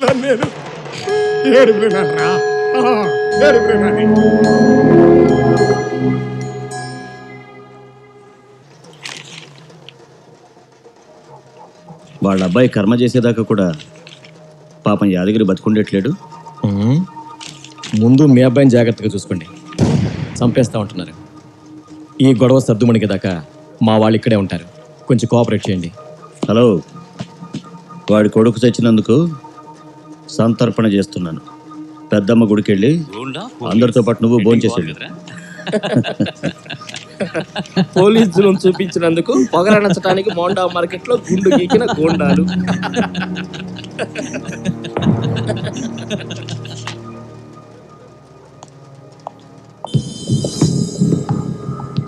నేను ఏడుపులేనా ఏడుపులేనా. వాళ్ళ అబ్బాయి కర్మ చేసేదాకా కూడా పాపం యాదగిరి బతుకుండేట్లేడు. ముందు మీ అబ్బాయిని జాగ్రత్తగా చూసుకోండి. చంపేస్తా ఉంటున్నారు. ఈ గొడవ సర్దుమణిగేదాకా మా వాళ్ళు ఇక్కడే ఉంటారు. కొంచెం కోఆపరేట్ చేయండి. హలో, వాడి కొడుకు చచ్చినందుకు సంతర్పణ చేస్తున్నాను. పెద్దమ్మ గుడికి వెళ్ళి అందరితో పాటు నువ్వు భోంచేసేది. పోలీసులను చూపించినందుకు పొగరనచ్చడానికి మోండా మార్కెట్ లో గుండు గీకిన గోండాలు.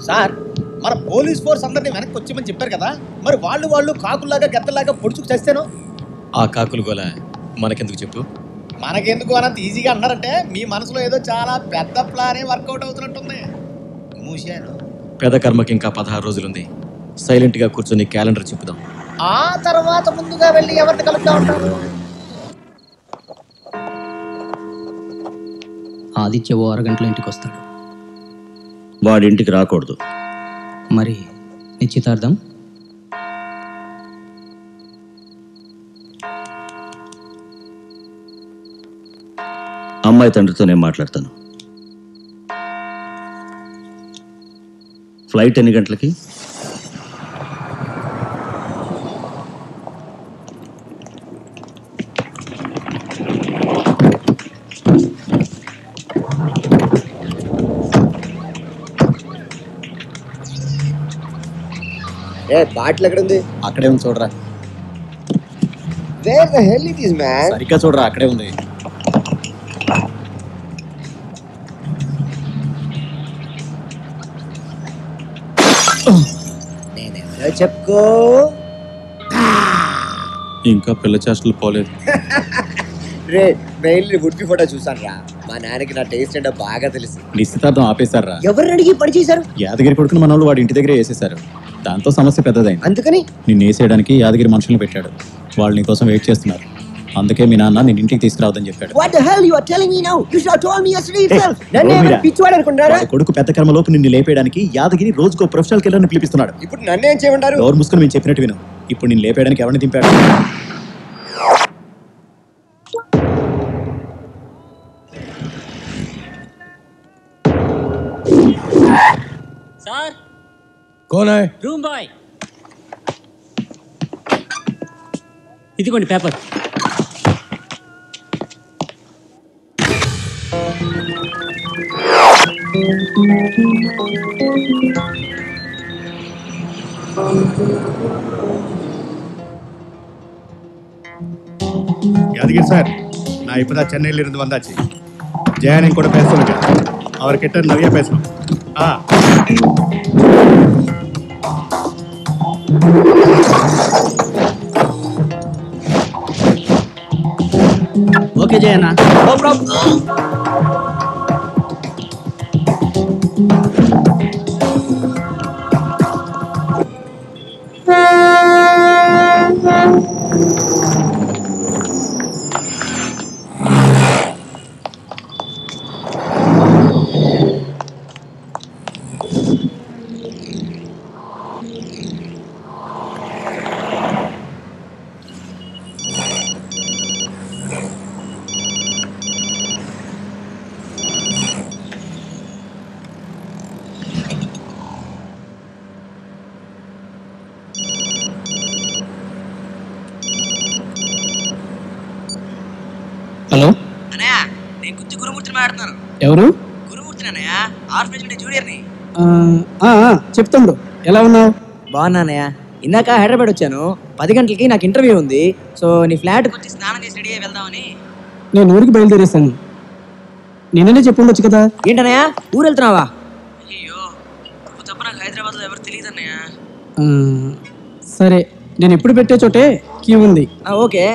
సార్, మన పోలీస్ ఫోర్స్ అందరినీ వెనక్కి వచ్చేమని చెప్పారు కదా, మరి వాళ్ళు కాకుల్లాగా గద్దలాగా పొడుచుకు చేస్తేనో? ఆ కాకులు గోల మనకెందుకు చెప్పు? మనకెందుకు అనంత ఈజీగా అన్నారంటే మీ మనసులో ఏదో చాలా పెద్ద ప్లానే వర్కౌట్ అవుతున్నట్టుంది. మూసాను. పెద్ద కర్మకి ఇంకా 16 రోజులుంది. సైలెంట్ గా కూర్చొని క్యాలెండర్ చెప్పుదాం. ఆ తర్వాత ముందుగా వెళ్ళి ఎవరిని కలుపుతా ఉంటారు? ఆదిత్య ఓ అరగంటలో ఇంటికి వస్తాడు. వాడింటికి రాకూడదు. మరి నిశ్చితార్థం? అమ్మాయి తండ్రితో నేను మాట్లాడతాను. ఫ్లైట్ ఎన్ని గంటలకి? బాటిల్ ఎక్కడ ఉంది? అక్కడే ఉంది, చూడరా. Where the hell it is, man? సరిగ్గా చూడరా, అక్కడే ఉంది. నేనెవరో చెప్పుకో. ఇంకా పిల్ల చేష్టలు పోలేదు. రే, మెయిల్ ఉడిపి ఫోటో చూసాను రా. మా నాన్నకి నా టేస్ట్ ఏంటో బాగా తెలుసు. నిశ్చితార్థం ఆపేశారా? ఎవరిని అడిగి పని చేశారు? యాదగిరి కొడుకుని మన వాళ్ళు వాడి ఇంటి దగ్గరే వేసేశారు. దాంతో సమస్య పెద్దదైంది. అందుకని నిన్ను వేసేయడానికి యాదగిరి మనుషులను పెట్టాడు. వాళ్ళు నీ కోసం వెయిట్ చేస్తున్నారు. అందుకే మీ నాన్న నిన్ను ఇంటికి తీసుకురావద్దని చెప్పాడు. What the hell you are telling me now? You should have told me yesterday itself. నన్నే పిచ్చివాడు అనుకుంటారా? కొడుకు పెద్ద కర్మలోపు నిన్ను లేపేయడానికి యాదగిరి రోజుకో ప్రొఫెషనల్ కిల్లర్ని పిలిపిస్తున్నాడు. ఇప్పుడు నన్నేం చేయమంటారు? డోర్ మూసుకుని మేము చెప్పినట్టు విను. ఇప్పుడు నిన్ను లేపేయడానికి ఎవరిని దింపాడు? సార్, कौन है? Room boy. ఇదిగోండి పేపర్. யாதகிரி சார், நான் இப்போதான் சென்னையிலிருந்து வந்தாச்சு. ஜெயனின் கூட பேச சொல்லுங்க. அவர்கிட்ட நிறைய பேசணும். Okay Jayanna. No problem. Hello అన్నయ్య, నేను గుత్తి గురుమూర్తిని మాట్లాడుతున్నాను. ఎవరు? గురుమూర్తిని అన్నయ్య, ఆర్ఫనేజ్ జూనియర్ని. చెప్తాడు. ఎలా ఉన్నావు? బాగున్నానయ్య. ఇందాక హైదరాబాద్ వచ్చాను. 10 గంటలకి నాకు ఇంటర్వ్యూ ఉంది. సో నీ ఫ్లాట్కి వచ్చి స్నానం చేసి రెడీ అయ్యి వెళ్దామని. నేను ఊరికి బయలుదేరేసాను. నిన్ననే చెప్పుండొచ్చు కదా. ఏంటన్నయ్య, ఊరు వెళ్తున్నావా? అయ్యో, నువ్వు తప్ప నాకు హైదరాబాద్లో ఎవరు తెలియదు అన్నయ్య. సరే, నేను ఎప్పుడు పెట్టే చోటే క్యూ ఉంది. ఓకే.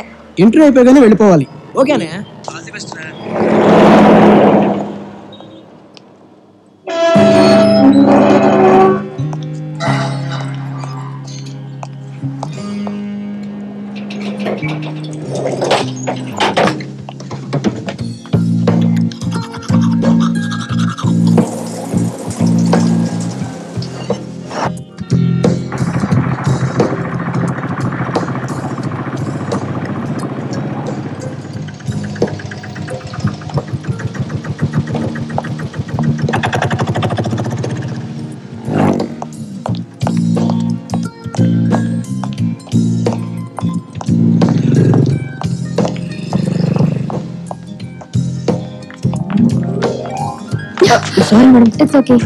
ఇంటర్వ్యూ అయిపోయాగానే వెళ్ళిపోవాలి. ఓకే అన్నయ్య, all the best. Sorry madam, it's okay.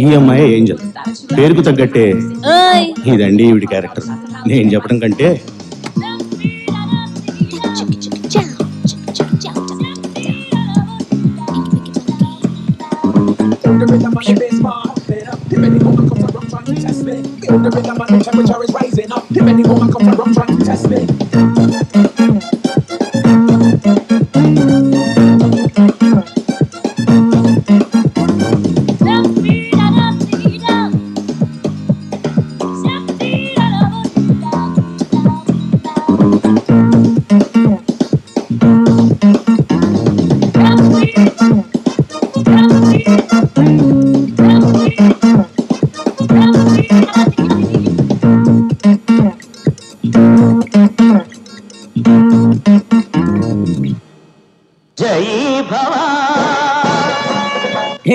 ఈ అమ్మాయి ఏంజల్, పేరుకు తగ్గట్టే ఇదండి ఈవిడి క్యారెక్టర్. నేను చెప్పడం కంటే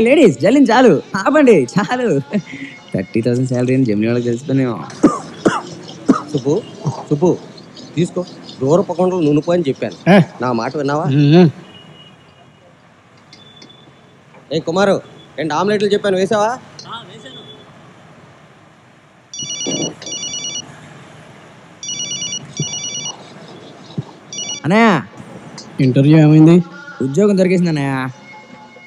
లేడీస్ జల్లిని చాలు, ఆపండి చాలు. 30,000 శాలరీ అని జమిని వాళ్ళకి తెలిసిపోయినామో. సుబ్బు సుబ్బు తీసుకో, దూర పకుండా నునుపు అని చెప్పాను, నా మాట విన్నావా? ఏ కుమారు, 2 ఆమ్లెట్లు చెప్పాను, వేసావా? అన్నయ్య ఇంటర్వ్యూ ఏమైంది? ఉద్యోగం దొరికేసింది అన్నయ్య.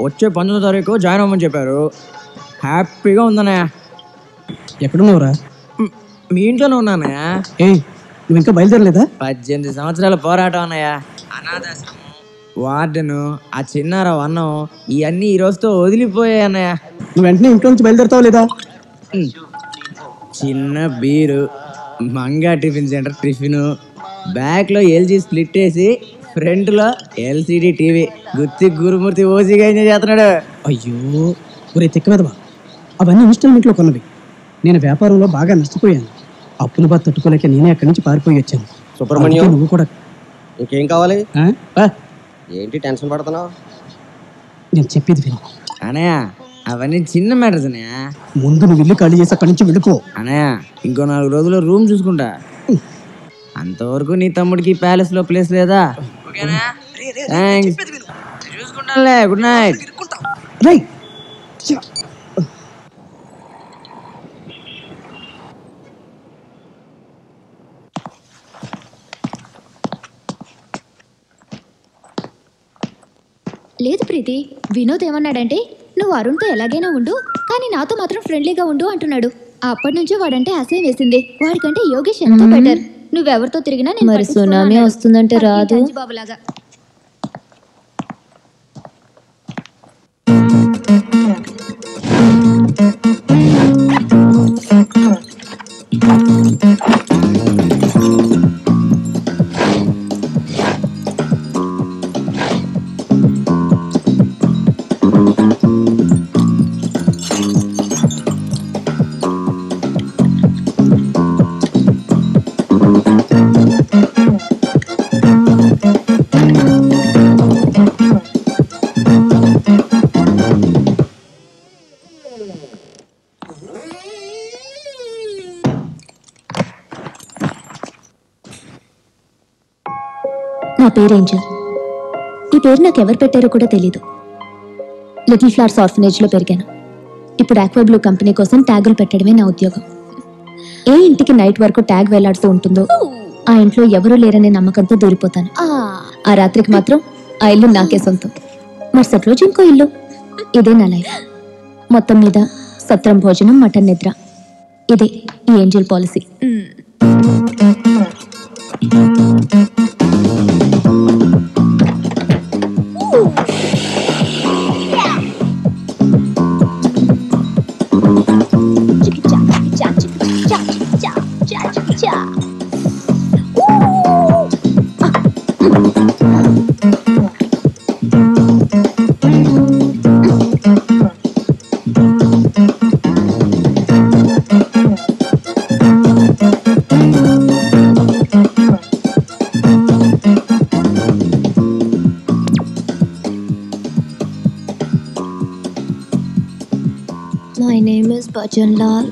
వచ్చే 19వ తారీఖు జాయిన్ అవ్వమని చెప్పారు. హ్యాపీగా ఉందన్నయ్య. ఎక్కడున్నావురా? మీ ఇంట్లోనే ఉన్నానయ్య. నువ్వు ఇంకా బయలుదేరలేదా? 18 సంవత్సరాల పోరాటం అన్నయ్య. అనాథాశ్రమం, వార్డెను, ఆ చిన్నార అన్నం, ఇవన్నీ ఈ రోజుతో వదిలిపోయాయి అన్నయ్య. నువ్వు వెంటనే ఇంట్లో నుంచి బయలుదేరుతావు లేదా? చిన్న beer, Manga tiffin centre tiffin, back లో ఎల్జీ స్ప్లిట్ వేసి ఫ్రంట్ లో ఎల్సిడి టీవీ, గుత్తి గురుమూర్తి ఓసీగా ఎంజాయ్ చేస్తున్నాడు. అయ్యో ఒరే తిక్క మీదవా, అవన్నీ ఇన్స్టాల్మెంట్లో కొన్నవి. నేను వ్యాపారంలో బాగా నష్టపోయాను. అప్పుల బాధ తట్టుకోలేక నేనే అక్కడి నుంచి పారిపోయి వచ్చాను. సుబ్రహ్మణ్యం, నువ్వు కూడా ఇంకేం కావాలి? ఏంటి టెన్షన్ పడుతున్నావు? నేను చెప్పేది విను అనయా. అవన్నీ చిన్న మ్యాటర్స్ అన్నయ్య. ముందు నువ్వు ఇల్లు ఖాళీ చేసి అక్కడి నుంచి వెళ్ళిపో అనయా. ఇంకో 4 రోజుల్లో రూమ్ చూసుకుంటా. అంతవరకు నీ తమ్ముడికి ప్యాలెస్ లో ప్లేస్ లేదా? చూసుకుంటానులే. Good night. లేదు ప్రీతి, వినోద్ ఏమన్నాడంటే నువ్వు అరుణ్తో ఎలాగైనా ఉండు, కానీ నాతో మాత్రం ఫ్రెండ్లీగా ఉండు అంటున్నాడు. అప్పటి నుంచే వాడంటే అసహ్యం వేసింది. వాడికంటే యోగేష్ ఎంతో బెటర్. నువ్వెవరితో తిరిగినా నేను మరి సునామీ వస్తుందంటే రాదు బాబులాగా. నా పేరు ఏంజల్. ఈ పేరు నాకు ఎవరు పెట్టారో కూడా తెలీదు. లిటిల్ ఫ్లవర్స్ ఆర్ఫనేజ్లో పెరిగాను. ఇప్పుడు ఆక్వా బ్లూ కంపెనీ కోసం ట్యాగులు పెట్టడమే నా ఉద్యోగం. ఏ ఇంటికి నైట్ వరకు ట్యాగ్ వేలాడుతూ ఉంటుందో ఆ ఇంట్లో ఎవరూ లేరనే నమ్మకంతో దూరిపోతాను. ఆ రాత్రికి మాత్రం ఆ ఇల్లు నాకే సొంతం. మరుసటి రోజు ఇంకో ఇల్లు. ఇదే నా లైఫ్. మొత్తం మీద సత్రం భోజనం, మటన్ నిద్ర. ఇదే ఈ Angel policy. My name is Bhajan Lal.